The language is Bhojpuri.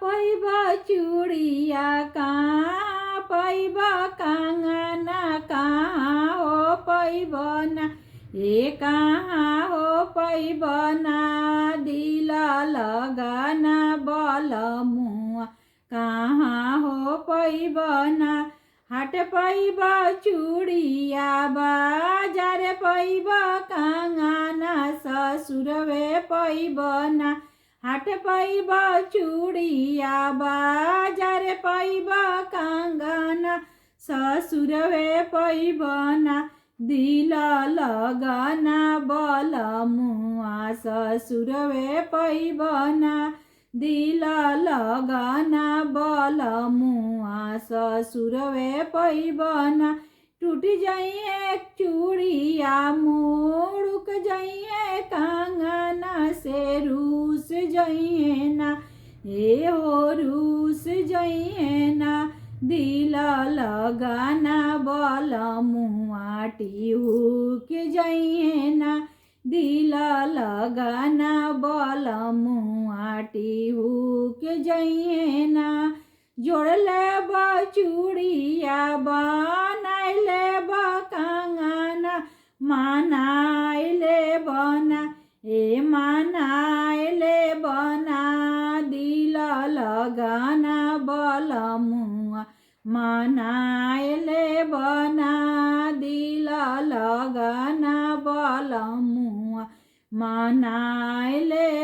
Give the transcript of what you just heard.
पैब चूड़िया कहाँ पैब कंगना कहाँ हो पैब ना ए कहाँ हो पैब ना दिल लगना बलमुआ कहाँ हो पैब ना हाट पैब चूड़िया बाजार पैब कंगना ससुरवे पैब ना हाट पैब चूड़िया बाजार पैब कंगना ससुरवे पैब ना दिल लगना बलमुआ ससुरवे पैब ना दिल लगना बलमुआ ससुरवे पैब ना टूट जाइए चूड़िया मुड़ुक जाइए कंगना से रूस जाइए ना ए हो रूस जाइए ना दिल लगाना बलमुआ टिहुक जाइए ना दिल लगाना बलमुआ टिहुक जाइए ना जोड़ लेब चूड़िया बनाय लेब कंगना मनाय लेब ना ए मनाय लेब ना दिल लगाना बलमुआ मनाय लेब ना दिल लगाना बलमुआ मनाय लेब